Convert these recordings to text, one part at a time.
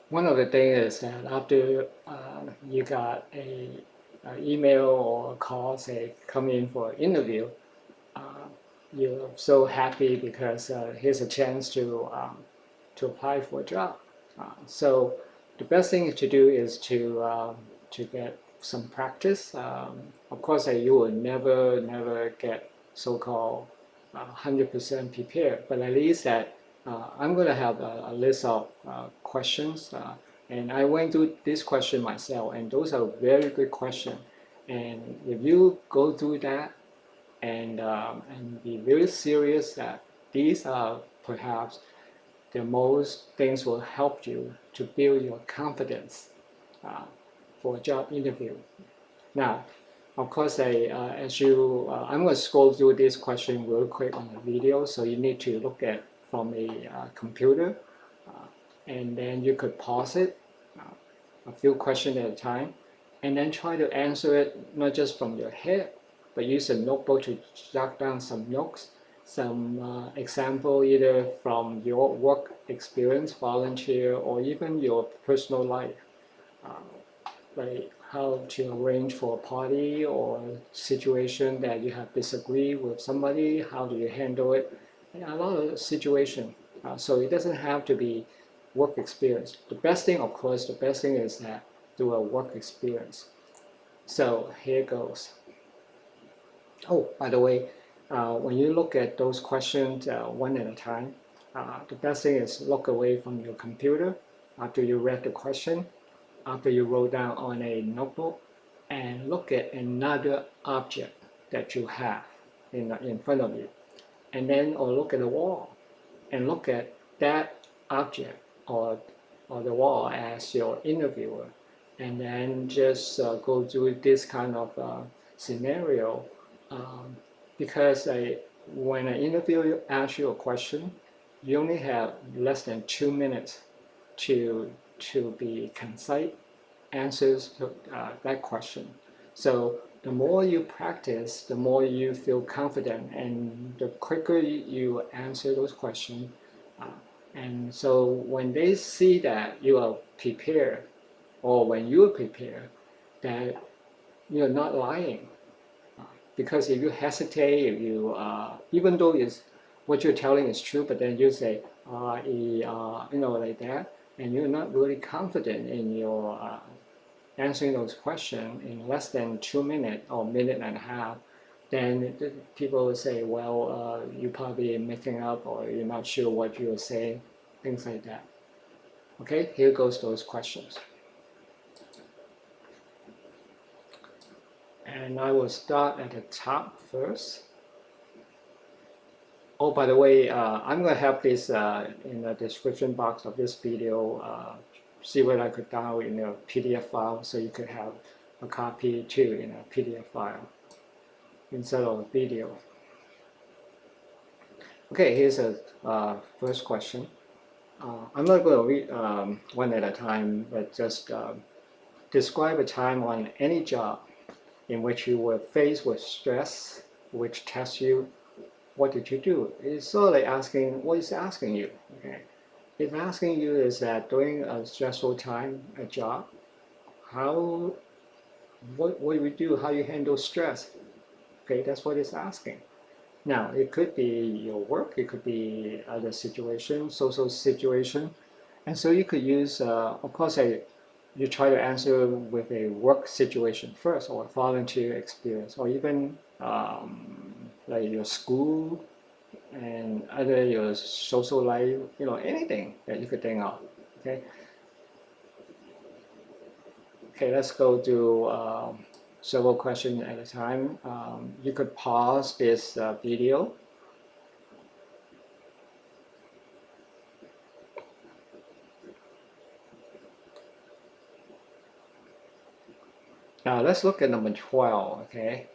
One of the things is that after you got a email or a call, say, come in for an interview, uh, you're so happy because here's a chance to apply for a job. So the best thing to do is to get some practice. Of course, you will never get so-called 100% prepared, but at least that I'm going to have a list of questions, and I went through this question myself, and those are very good questions. And if you go through that and be very serious that these are perhaps the most things will help you to build your confidence uh, for a job interview. Now, of course, I'm going to scroll through this question real quick on the video, so you need to look at from a computer, uh, and then you could pause it, a few questions at a time, and then try to answer it not just from your head, but use a notebook to jot down some notes, some example either from your work experience, volunteer, or even your personal life, like how to arrange for a party or situation that you have disagreed with somebody, how do you handle it, and a lot of situation. So it doesn't have to be work experience. The best thing, of course, the best thing is that do a work experience. So here goes. Oh, by the way, when you look at those questions one at a time, the best thing is look away from your computer after you read the question, after you wrote down on a notebook, and look at another object that you have in front of you. And then, or look at the wall and look at that object or, or the wall as your interviewer. And then just go through this kind of scenario um, because when an interviewer asks you a question, you only have less than 2 minutes to be concise answers to that question. So the more you practice, the more you feel confident, and the quicker you answer those questions. Uh, and so when they see that you are prepared, or when you are prepared, that you're not lying. Because if you hesitate, if you even though it's what you're telling is true, but then you say like that, and you're not really confident in your answering those questions in less than 2 minutes or minute and a half, then people will say, well, you're probably making up or you're not sure what you're saying, things like that. Okay, here goes those questions. And I will start at the top first. Oh, by the way, I'm going to have this in the description box of this video. See what I could download in a PDF file so you could have a copy too in a PDF file instead of a video. Okay, here's a first question. I'm not going to read one at a time, but just describe a time on any job in which you were faced with stress, which tests you. What did you do? It's sort of like asking, what is asking you? Okay, it's asking you is that during a stressful time, a job, what do you do? How you handle stress? Okay, that's what it's asking. Now, it could be your work, it could be other situation, social situation, and so you could use, of course, you try to answer with a work situation first, or volunteer experience, or even like your school and other your social life, anything that you could think of. Okay, okay, let's go to several questions at a time. You could pause this video. Now let's look at number 12, okay?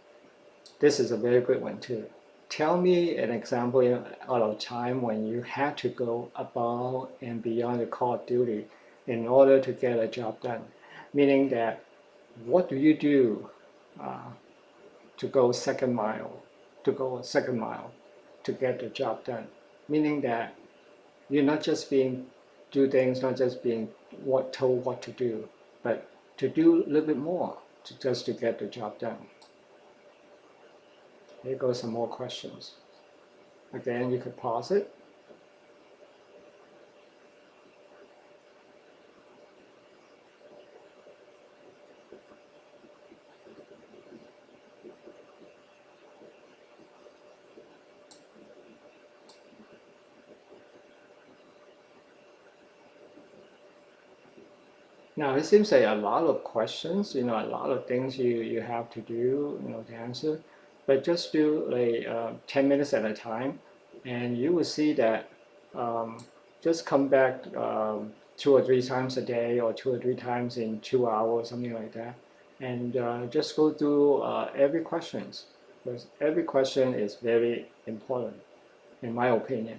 This is a very good one too. Tell me an example out of time when you had to go above and beyond the call of duty in order to get a job done. Meaning that, what do you do to go a second mile to get the job done? Meaning that you're not just being do things, not just being told what to do, but to do a little bit more just to get the job done. Here goes some more questions. Again, you could pause it. Now, it seems like a lot of questions, a lot of things you have to do, to answer, but just do like 10 minutes at a time, and you will see that um, just come back 2 or 3 times a day or 2 or 3 times in 2 hours, something like that, and just go through every questions, because every question is very important, in my opinion.